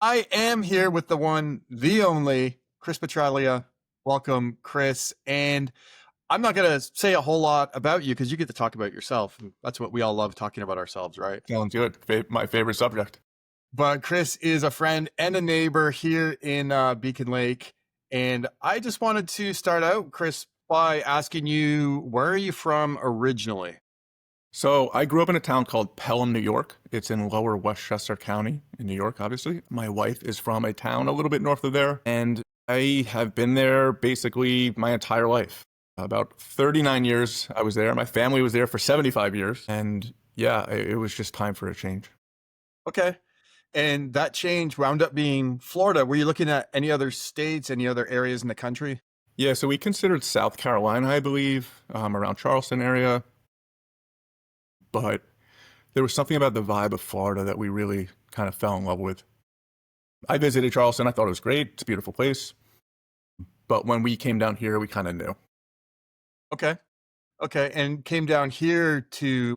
I am here with the one, the only, Chris Petraglia. Welcome, Chris. And I'm not going to say a whole lot about you because you get to talk about yourself. And that's what we all love, talking about ourselves, right? Sounds good. My favorite subject. But Chris is a friend and a neighbor here in Beacon Lake. And I just wanted to start out, Chris, by asking you, where are you from originally? So I grew up in a town called Pelham, New York. It's in lower Westchester County in New York, obviously. My wife is from a town a little bit north of there, and I have been there basically my entire life. About 39 years I was there. My family was there for 75 years. And yeah, it was just time for a change. Okay. And that change wound up being Florida. Were you looking at any other states, any other areas in the country? Yeah, so we considered South Carolina, I believe, around Charleston area. But there was something about the vibe of Florida that we really kind of fell in love with. I visited Charleston. I thought it was great. It's a beautiful place. But when we came down here, we kind of knew. Okay. Okay. And came down here to,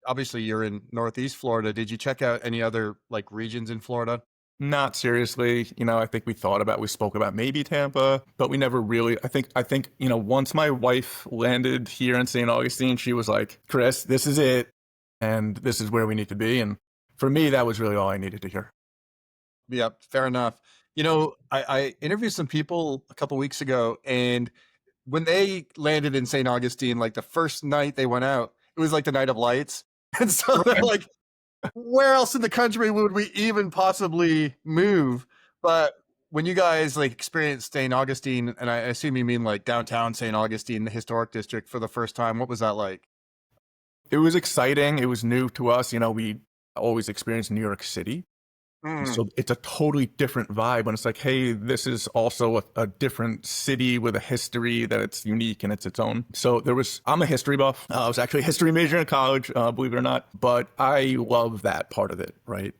obviously you're in Northeast Florida. Did you check out any other like regions in Florida? Not seriously. I think we spoke about maybe Tampa, but we never really, I think, once my wife landed here in St. Augustine, she was like, Chris, this is it. And this is where we need to be. And for me, that was really all I needed to hear. Yeah, fair enough. I interviewed some people a couple weeks ago, and when they landed in St. Augustine, like the first night they went out, it was like the night of lights. And so they're like, where else in the country would we even possibly move? But when you guys like experienced St. Augustine, and I assume you mean like downtown St. Augustine, the historic district, for the first time, what was that like? It was exciting. It was new to us. We always experienced New York City. So it's a totally different vibe when it's like, hey, this is also a different city with a history that it's unique and it's its own. So I'm a history buff. I was actually a history major in college, believe it or not. But I love that part of it, right?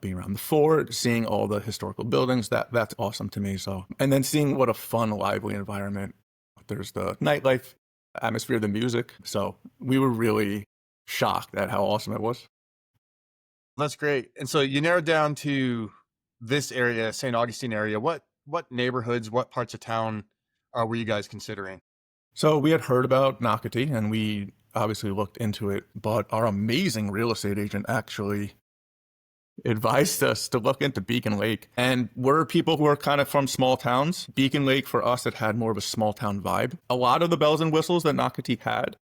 Being around the fort, seeing all the historical buildings, that's awesome to me. So, and then seeing what a fun, lively environment. There's the nightlife, atmosphere, the music. So we were really shocked at how awesome it was. That's great. And so you narrowed down to this area, St. Augustine area. What neighborhoods, what parts of town were you guys considering? So we had heard about Nocatee and we obviously looked into it, but our amazing real estate agent actually advised us to look into Beacon Lake. And we're people who are kind of from small towns. Beacon Lake for us, it had more of a small town vibe. A lot of the bells and whistles that Nocatee had,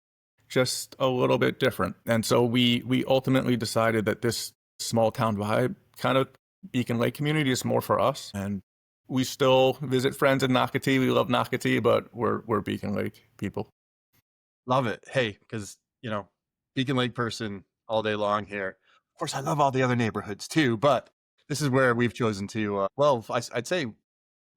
just a little bit different. And so we ultimately decided that this small town vibe, kind of Beacon Lake community, is more for us. And we still visit friends in Nocatee. We love Nocatee, but we're Beacon Lake people. Love it. Hey, because Beacon Lake person all day long here. Of course, I love all the other neighborhoods too, but this is where we've chosen to. I'd say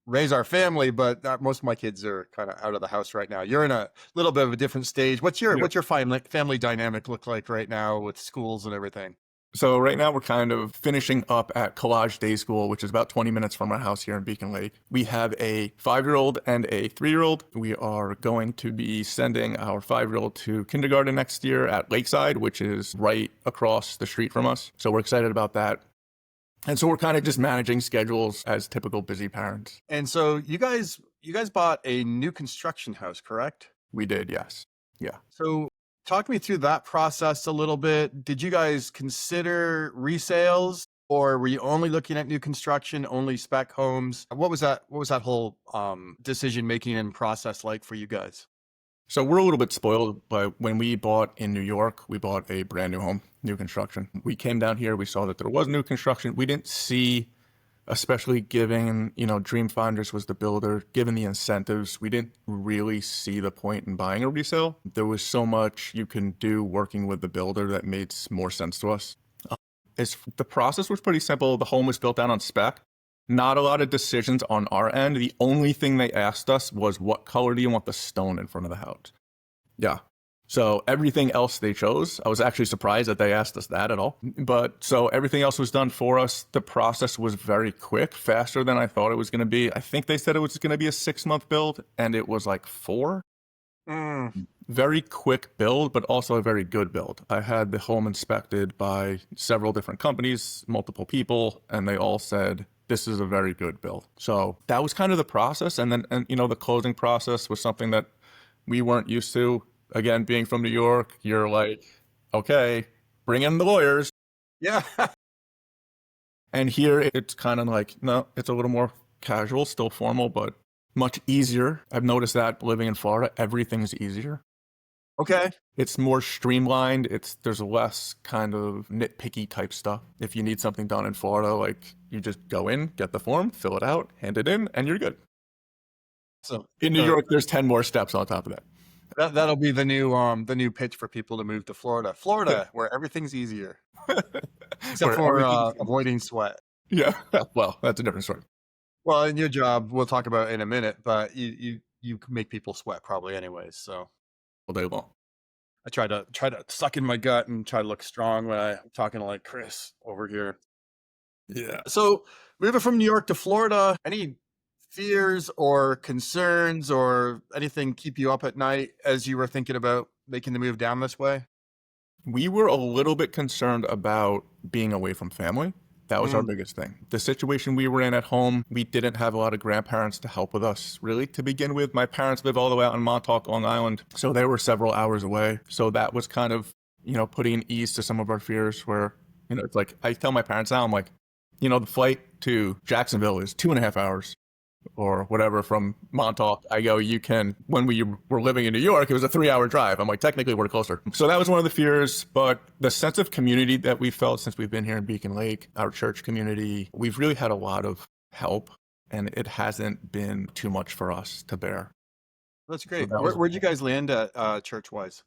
raise our family, but most of my kids are kind of out of the house right now. You're in a little bit of a different stage. What's your family dynamic look like right now with schools and everything? So right now we're kind of finishing up at Collage Day School, which is about 20 minutes from our house here in Beacon Lake. We have a 5-year-old and a 3-year-old. We are going to be sending our 5-year-old to kindergarten next year at Lakeside, which is right across the street from us. So we're excited about that. And so we're kind of just managing schedules as typical busy parents. And so you guys bought a new construction house, correct? We did, yes. Yeah. So talk me through that process a little bit. Did you guys consider resales, or were you only looking at new construction, only spec homes? What was that whole decision making and process like for you guys? So we're a little bit spoiled, but when we bought in New York, we bought a brand new home, new construction. We came down here, we saw that there was new construction. We didn't see, especially given, Dream Finders was the builder, given the incentives, we didn't really see the point in buying a resale. There was so much you can do working with the builder that made more sense to us. The process was pretty simple. The home was built out on spec. Not a lot of decisions on our end. The only thing they asked us was, what color do you want the stone in front of the house? Yeah. So everything else they chose. I was actually surprised that they asked us that at all. But so everything else was done for us. The process was very quick, faster than I thought it was going to be. I think they said it was going to be a 6-month build, and it was like 4. Very quick build, but also a very good build. I had the home inspected by several different companies, multiple people, and they all said this is a very good bill. So that was kind of the process. And then, and the closing process was something that we weren't used to. Again, being from New York, you're like, okay, bring in the lawyers. Yeah. And here it's kind of like, no, it's a little more casual, still formal, but much easier. I've noticed that living in Florida, everything's easier. Okay. It's more streamlined. There's less kind of nitpicky type stuff. If you need something done in Florida, like you just go in, get the form, fill it out, hand it in, and you're good. So In New York, there's 10 more steps on top of that. that'll be the new pitch for people to move to Florida. Florida, where everything's easier. Except for avoiding sweat. Yeah. Well, that's a different story. Well, in your job, we'll talk about in a minute, but you can make people sweat probably anyways. So All day long. I try to suck in my gut and try to look strong when I'm talking to like Chris over here. Yeah. So moving from New York to Florida, any fears or concerns or anything keep you up at night as you were thinking about making the move down this way? We were a little bit concerned about being away from family. That was our biggest thing. The situation we were in at home, we didn't have a lot of grandparents to help with us, really, to begin with. My parents live all the way out in Montauk, Long Island, so they were several hours away. So that was kind of, putting ease to some of our fears where, it's like, I tell my parents now, I'm like, the flight to Jacksonville is 2.5 hours. Or whatever from Montauk. I go, when we were living in New York, it was a 3-hour drive. I'm like, technically we're closer. So that was one of the fears, but the sense of community that we felt since we've been here in Beacon Lake, our church community, we've really had a lot of help and it hasn't been too much for us to bear. That's great. So where'd you guys land at church-wise?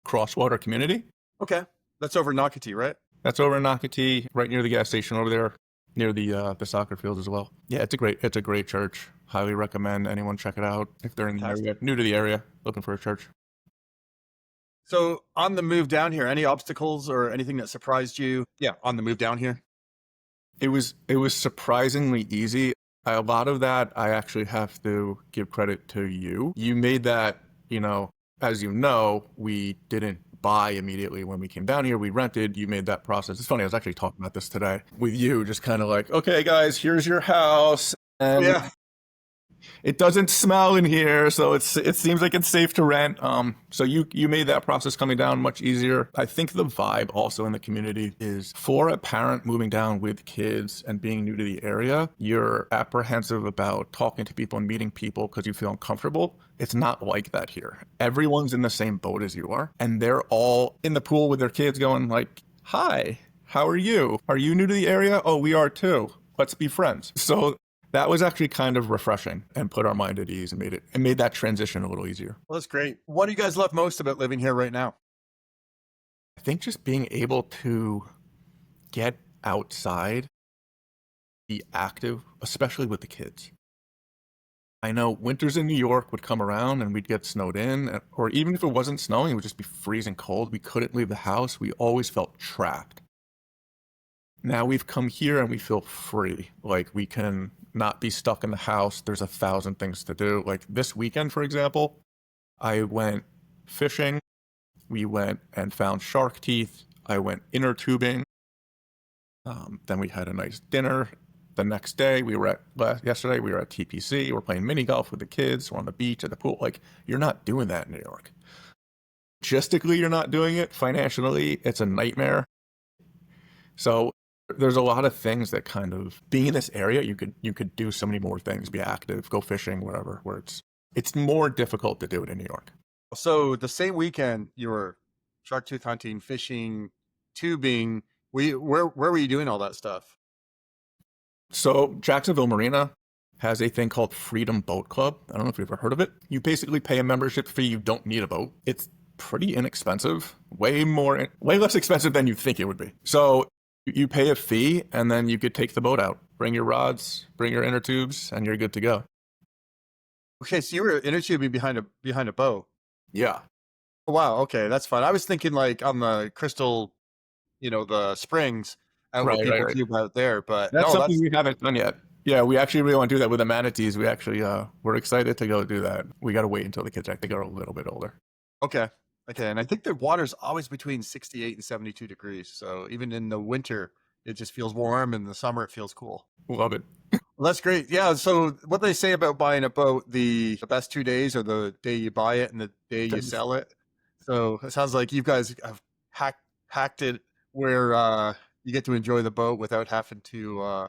Crosswater Community. Okay. That's over in Nocatee, right? That's over in Nocatee, right near the gas station over there. Near the soccer field as well. Yeah, it's a great church. Highly recommend anyone check it out if they're in the area, new to the area, looking for a church. So on the move down here, any obstacles or anything that surprised you? Yeah, on the move down here. It was surprisingly easy. A lot of that I actually have to give credit to you. You made that, as we didn't buy immediately when we came down here. We rented. You made that process. It's funny. I was actually talking about this today with you, just kind of like, okay, guys, here's your house. And yeah. It doesn't smell in here, so it seems like it's safe to rent. So you made that process coming down much easier. I think the vibe also in the community is for a parent moving down with kids and being new to the area, you're apprehensive about talking to people and meeting people because you feel uncomfortable. It's not like that here. Everyone's in the same boat as you are, and they're all in the pool with their kids going like, hi, how are you? Are you new to the area? Oh, we are too. Let's be friends. So that was actually kind of refreshing and put our mind at ease and made that transition a little easier. Well, that's great. What do you guys love most about living here right now? I think just being able to get outside, be active, especially with the kids. I know winters in New York would come around and we'd get snowed in, or even if it wasn't snowing, it would just be freezing cold. We couldn't leave the house. We always felt trapped. Now we've come here and we feel free. Like we can not be stuck in the house. There's 1,000 things to do. Like this weekend, for example, I went fishing. We went and found shark teeth. I went inner tubing. Then we had a nice dinner. The next day, yesterday we were at TPC. We're playing mini golf with the kids. We're on the beach, at the pool. Like you're not doing that in New York. Logistically, you're not doing it. Financially, it's a nightmare. So there's a lot of things that kind of being in this area, you could do so many more things, be active, go fishing, wherever, where it's more difficult to do it in New York. So the same weekend you were shark tooth hunting, fishing, tubing. Where were you doing all that stuff? So Jacksonville Marina has a thing called Freedom Boat Club. I don't know if you've ever heard of it. You basically pay a membership fee. You don't need a boat. It's pretty inexpensive, way less expensive than you think it would be. So you pay a fee and then you could take the boat out, bring your rods, bring your inner tubes, and you're good to go. Okay, so you were inner tubing behind a boat. Yeah. Oh, wow. Okay, that's fun. I was thinking like on the Crystal, the springs, and Right. tube out there. But that's something we haven't done yet. Yeah, we actually really want to do that with the manatees. We actually we're excited to go do that. We got to wait until the kids actually are a little bit older. Okay, and I think the water's always between 68 and 72 degrees. So even in the winter, it just feels warm. In the summer, it feels cool. Love it. Well, that's great. Yeah. So what they say about buying a boat, the best 2 days are the day you buy it and the day you sell it. So it sounds like you guys have hacked it where you get to enjoy the boat without having to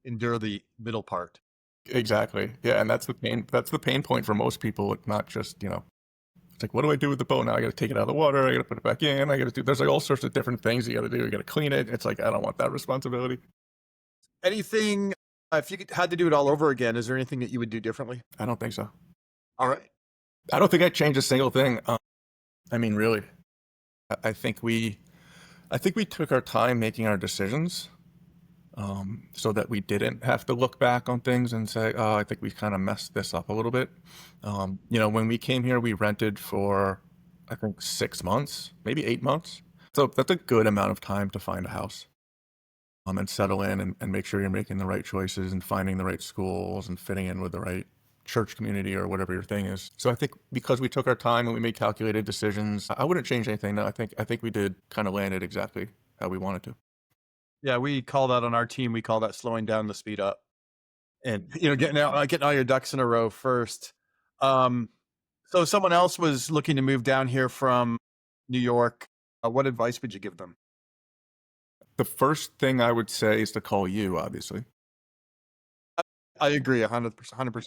endure the middle part. Exactly. Yeah, and that's the pain. That's the pain point for most people. It's not just, it's like, what do I do with the boat now? I got to take it out of the water. I got to put it back in. I got to do. There's like all sorts of different things you got to do. You got to clean it. It's like I don't want that responsibility. Anything, if you had to do it all over again, is there anything that you would do differently? I don't think so. All right. I don't think I'd change a single thing. I mean, really, I think we took our time making our decisions, so that we didn't have to look back on things and say, oh, I think we kind of messed this up a little bit. When we came here, we rented for, I think, 6 months, maybe 8 months. So that's a good amount of time to find a house, and settle in and make sure you're making the right choices and finding the right schools and fitting in with the right church community or whatever your thing is. So I think because we took our time and we made calculated decisions, I wouldn't change anything. No, I think we did kind of land it exactly how we wanted to. Yeah, we call that on our team. We call that slowing down the speed up, and getting all your ducks in a row first. So if someone else was looking to move down here from New York, what advice would you give them? The first thing I would say is to call you, obviously. I agree 100%.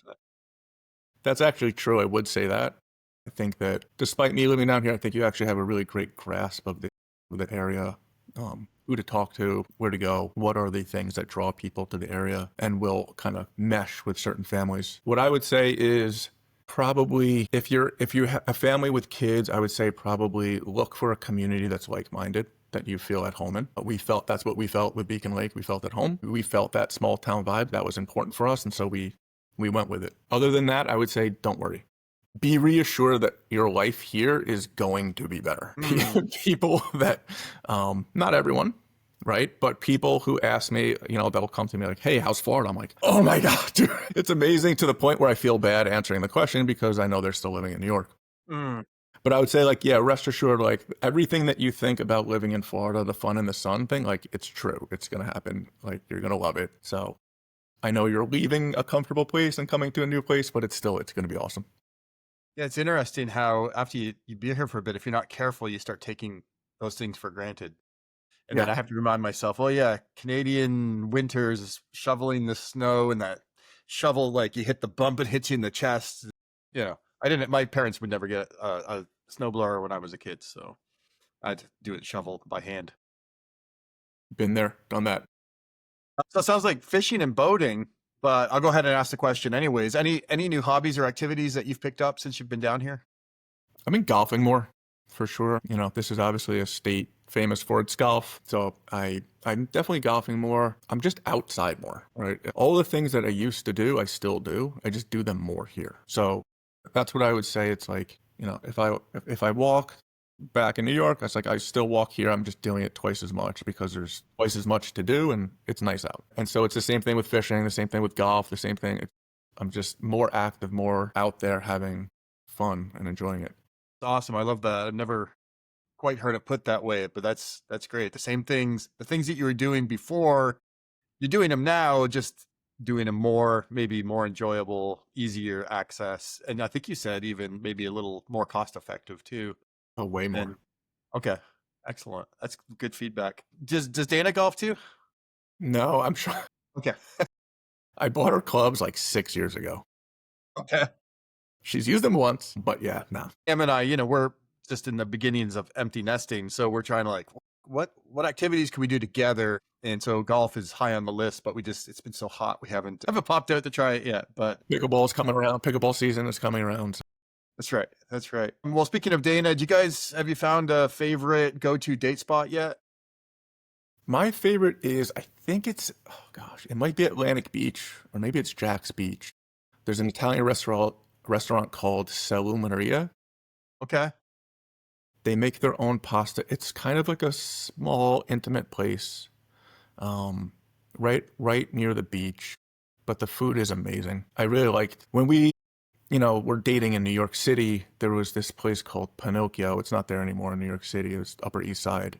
That's actually true. I would say that. I think that despite me living down here, I think you actually have a really great grasp of the area, who to talk to, where to go, what are the things that draw people to the area, and will kind of mesh with certain families. What I would say is probably if you have a family with kids, I would say probably look for a community that's like-minded, that you feel at home in. That's what we felt with Beacon Lake. We felt at home. We felt that small town vibe. That was important for us, and so we went with it. Other than that, I would say don't worry. Be reassured that your life here is going to be better. People that, not everyone, right? But people who ask me, they'll come to me like, hey, how's Florida? I'm like, oh my God, dude. It's amazing, to the point where I feel bad answering the question because I know they're still living in New York. But I would say, like, yeah, rest assured, like, everything that you think about living in Florida, the fun and the sun thing, like, it's true. It's going to happen. Like, you're going to love it. So I know you're leaving a comfortable place and coming to a new place, but it's going to be awesome. Yeah, it's interesting how after you be here for a bit, if you're not careful, you start taking those things for granted. And then I have to remind myself, oh yeah, Canadian winters, shoveling the snow, and that shovel, like you hit the bump, it hits you in the chest. My parents would never get a snowblower when I was a kid, so I'd do it shovel by hand. Been there, done that. So it sounds like fishing and boating, but I'll go ahead and ask the question anyways. Any new hobbies or activities that you've picked up since you've been down here? I've been golfing more, for sure. This is obviously a state famous for its golf, so I'm definitely golfing more. I'm just outside more, right? All the things that I used to do, I still do. I just do them more here. So that's what I would say. It's like, if I walk back in New York, it's like I still walk here. I'm just doing it twice as much because there's twice as much to do and it's nice out. And so it's the same thing with fishing, the same thing with golf, the same thing. I'm just more active, more out there having fun and enjoying it. Awesome. I love that. I've never quite heard it put that way, but that's great. The things that you were doing before, you're doing them now, just doing them more, maybe more enjoyable, easier access. And I think you said even maybe a little more cost effective too. Oh, way more. Okay. Excellent. That's good feedback. Does Dana golf too? No, I'm sure. Okay. I bought her clubs like 6 years ago. Okay. She's used them once, but yeah, no. Em and I, we're just in the beginnings of empty nesting. So we're trying to like, what activities can we do together? And so golf is high on the list, but it's been so hot. We haven't popped out to try it yet, but pickleball's coming around. Pickleball season is coming around. So. That's right. Well, speaking of Dana, have you found a favorite go-to date spot yet? My favorite is, I think it might be Atlantic Beach, or maybe it's Jack's Beach. There's an Italian restaurant called Salumeria. Okay. They make their own pasta. It's kind of like a small, intimate place, right near the beach, but the food is amazing. I really liked when we we're dating in New York City. There was this place called Pinocchio. It's not there anymore in New York City. It was Upper East Side.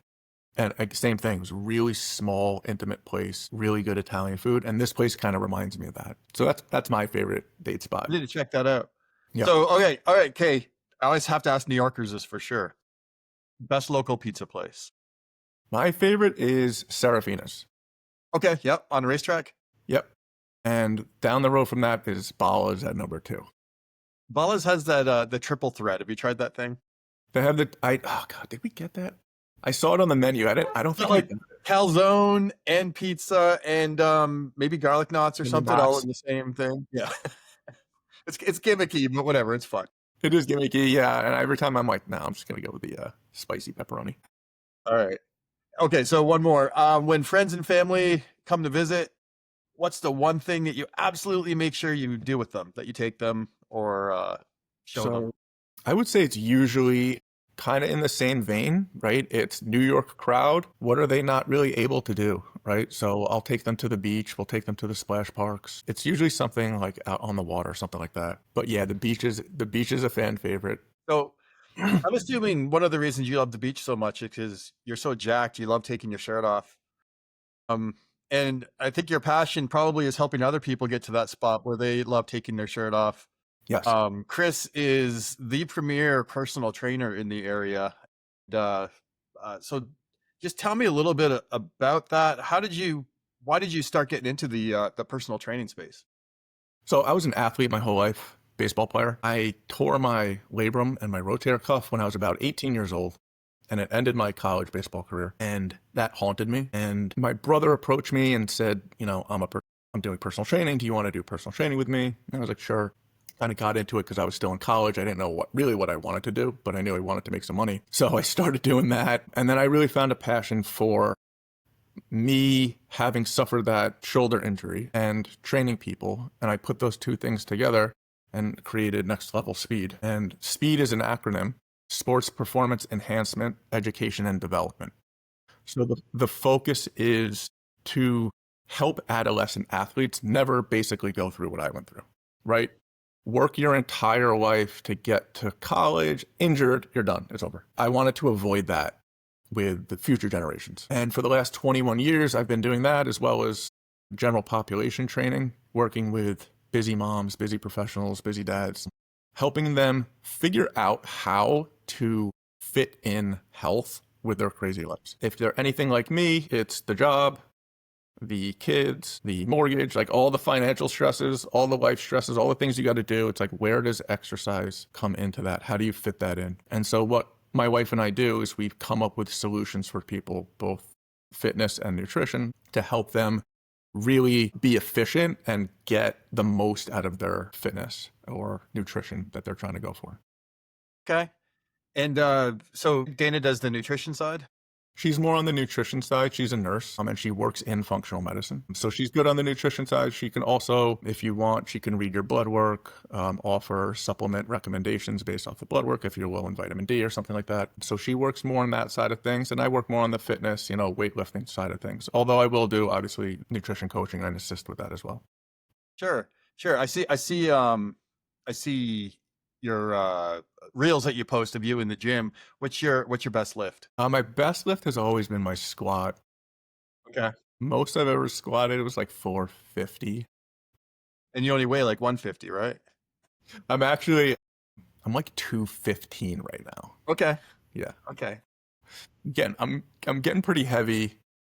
And same thing, it was a really small, intimate place, really good Italian food. And this place kind of reminds me of that. So that's my favorite date spot. I need to check that out. Yeah. So, okay, all right, Kay. I always have to ask New Yorkers this for sure. Best local pizza place. My favorite is Serafina's. Okay, yep, on the racetrack. Yep. And down the road from that is Bala's at number 2. Bala's has that the triple threat. Have you tried that thing? They have oh God, did we get that? I saw it on the menu. I don't think like we did. calzone and pizza and maybe garlic knots or In the something box. all in the same thing. Yeah. It's gimmicky, but whatever, it's fun. It is gimmicky, yeah. And every time I'm like, no, I'm just gonna go with the spicy pepperoni. All right. Okay, so one more. When friends and family come to visit, what's the one thing that you absolutely make sure you do with them, that you take them or show them? I would say it's usually kind of in the same vein, right? It's New York crowd. What are they not really able to do, right? So I'll take them to the beach. We'll take them to the splash parks. It's usually something like out on the water, something like that. But yeah, the beach is a fan favorite. So I'm assuming one of the reasons you love the beach so much is because you're so jacked. You love taking your shirt off. And I think your passion probably is helping other people get to that spot where they love taking their shirt off. Yes. Chris is the premier personal trainer in the area. So just tell me a little bit about that. Why did you start getting into the personal training space? So I was an athlete my whole life, baseball player. I tore my labrum and my rotator cuff when I was about 18 years old, and it ended my college baseball career, and that haunted me. And my brother approached me and said, I'm doing personal training. Do you want to do personal training with me? And I was like, sure. Kind of got into it because I was still in college. I didn't know what I wanted to do, but I knew I wanted to make some money. So I started doing that. And then I really found a passion for me having suffered that shoulder injury and training people. And I put those two things together and created Next Level Speed. And SPEED is an acronym: Sports Performance Enhancement, Education, and Development. So the focus is to help adolescent athletes never basically go through what I went through, right? Work your entire life to get to college, injured, you're done, it's over. I wanted to avoid that with the future generations. And for the last 21 years, I've been doing that, as well as general population training, working with busy moms, busy professionals, busy dads, helping them figure out how to fit in health with their crazy lives. If they're anything like me, it's the job, the kids, the mortgage, like all the financial stresses, all the life stresses, all the things you got to do. It's like, where does exercise come into that? How do you fit that in? And so what my wife and I do is we've come up with solutions for people, both fitness and nutrition, to help them really be efficient and get the most out of their fitness or nutrition that they're trying to go for. Okay. And so Dana does the nutrition side? She's more on the nutrition side. She's a nurse, and she works in functional medicine. So she's good on the nutrition side. She can also, if you want, she can read your blood work, offer supplement recommendations based off the blood work if you're low in vitamin D or something like that. So she works more on that side of things, and I work more on the fitness, weightlifting side of things. Although I will do, obviously, nutrition coaching and assist with that as well. Sure. I see your reels that you post of you in the gym. What's your best lift? My best lift has always been my squat. Okay. Most I've ever squatted was like 450. And you only weigh like 150, right? I'm like 215 right now. Okay. Yeah. Okay. Again, I'm getting pretty heavy.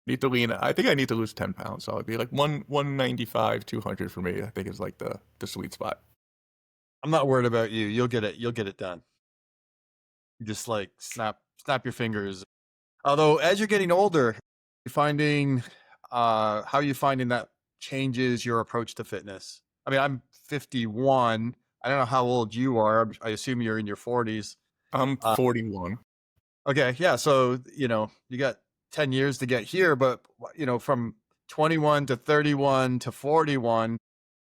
Need to lean. I think I need to lose 10 pounds. So it'd be like 195, 200 for me. I think is like the sweet spot. I'm not worried about you. You'll get it done. You just like snap your fingers. Although as you're getting older, you're finding how are you finding that changes your approach to fitness? I mean, I'm 51. I don't know how old you are. I assume you're in your 40s. I'm 41. Okay, yeah. So you got 10 years to get here, but from 21 to 31 to 41,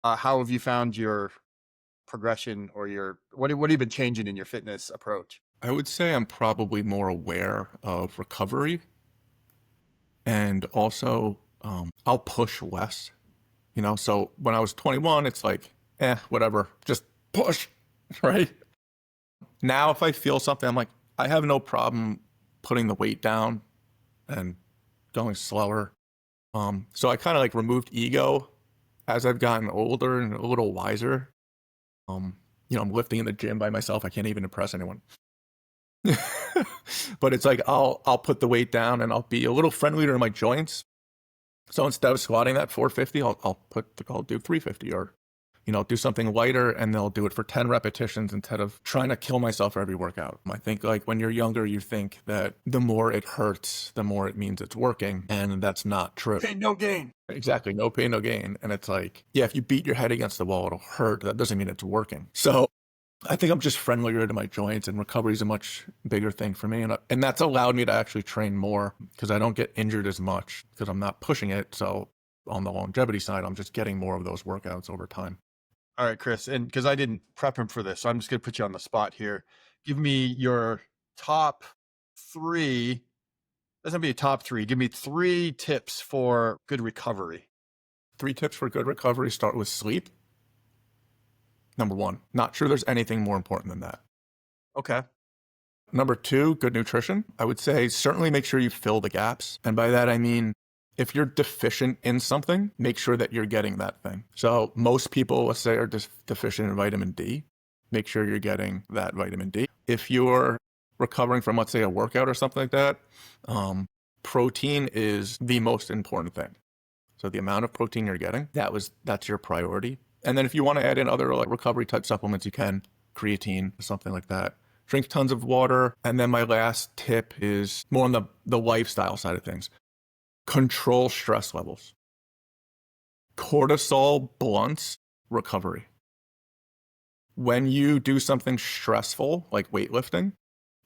how have you found your progression or what have you been changing in your fitness approach? I would say I'm probably more aware of recovery, and also I'll push less. So when I was 21, it's like, whatever, just push, right? Now, if I feel something, I'm like, I have no problem putting the weight down and going slower. So I kind of like removed ego as I've gotten older and a little wiser. I'm lifting in the gym by myself. I can't even impress anyone. But it's like I'll put the weight down and I'll be a little friendlier to my joints. So instead of squatting that 450, I'll do 350 or do something lighter, and they'll do it for 10 repetitions instead of trying to kill myself for every workout. I think like when you're younger, you think that the more it hurts, the more it means it's working. And that's not true. Pain, no gain. Exactly. No pain, no gain. And it's like, yeah, if you beat your head against the wall, it'll hurt. That doesn't mean it's working. So I think I'm just friendlier to my joints, and recovery is a much bigger thing for me. And that's allowed me to actually train more because I don't get injured as much because I'm not pushing it. So on the longevity side, I'm just getting more of those workouts over time. All right, Chris, and because I didn't prep him for this, so I'm just going to put you on the spot here. Give me your top 3. Doesn't be a top 3. Give me 3 tips for good recovery. 3 tips for good recovery. Start with sleep. Number 1. Not sure there's anything more important than that. Okay. Number 2, good nutrition. I would say certainly make sure you fill the gaps. And by that, I mean, if you're deficient in something, make sure that you're getting that thing. So most people, let's say, are deficient in vitamin D. Make sure you're getting that vitamin D. If you're recovering from, let's say, a workout or something like that, protein is the most important thing. So the amount of protein you're getting, that's your priority. And then if you want to add in other like recovery type supplements, you can, creatine, something like that. Drink tons of water. And then my last tip is more on the lifestyle side of things. Control stress levels. Cortisol blunts recovery. When you do something stressful, like weightlifting,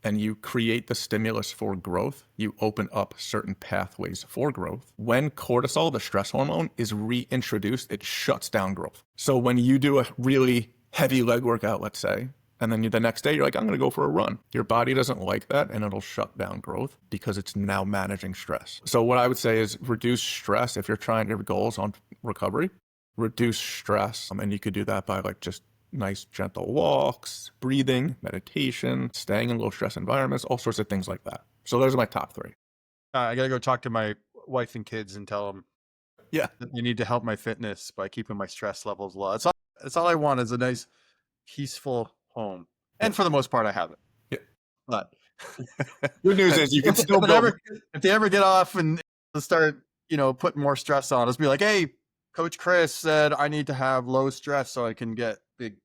and you create the stimulus for growth, you open up certain pathways for growth. When cortisol, the stress hormone, is reintroduced, it shuts down growth. So when you do a really heavy leg workout, let's say, and then the next day you're like, I'm going to go for a run. Your body doesn't like that, and it'll shut down growth because it's now managing stress. So what I would say is reduce stress if you're trying your goals on recovery. Reduce stress, and you could do that by like just nice gentle walks, breathing, meditation, staying in low stress environments, all sorts of things like that. So those are my top 3. I got to go talk to my wife and kids and tell them, yeah, you need to help my fitness by keeping my stress levels low. That's all I want is a nice, peaceful home. And for the most part, I have it. Yeah. But good news is you can still build. If they ever get off and start, putting more stress on us, be like, hey, Coach Chris said I need to have low stress so I can get big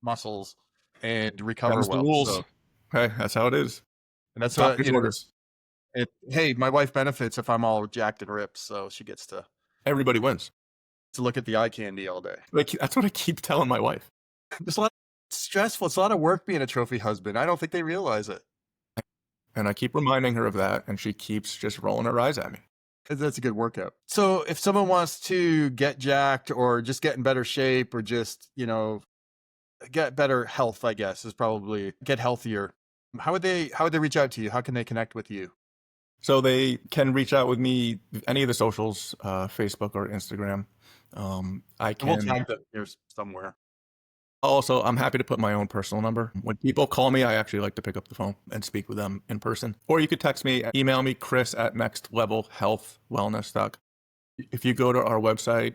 muscles and recover That's well. The rules. So, okay, that's how it is. And that's what hey, my wife benefits if I'm all jacked and ripped, so she gets to. Everybody wins. To look at the eye candy all day. That's what I keep telling my wife. It's a lot stressful. It's a lot of work being a trophy husband. I don't think they realize it. And I keep reminding her of that, and she keeps just rolling her eyes at me. That's a good workout. So if someone wants to get jacked or just get in better shape or just, get better health, I guess, is probably get healthier. How would they reach out to you? How can they connect with you? So they can reach out with me, any of the socials, Facebook or Instagram. I can. We'll tag them here somewhere. Also, I'm happy to put my own personal number. When people call me, I actually like to pick up the phone and speak with them in person. Or you could text me, email me, chris@nextlevelhealthwellness.com. If you go to our website,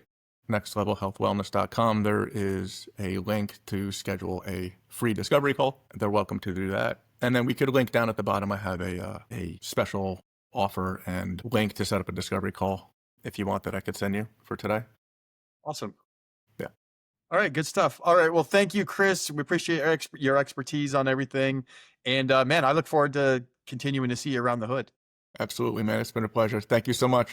nextlevelhealthwellness.com, there is a link to schedule a free discovery call. They're welcome to do that. And then we could link down at the bottom. I have a special offer and link to set up a discovery call if you want that I could send you for today. Awesome. Yeah. All right. Good stuff. All right. Well, thank you, Chris. We appreciate your expertise on everything. And man, I look forward to continuing to see you around the hood. Absolutely, man. It's been a pleasure. Thank you so much.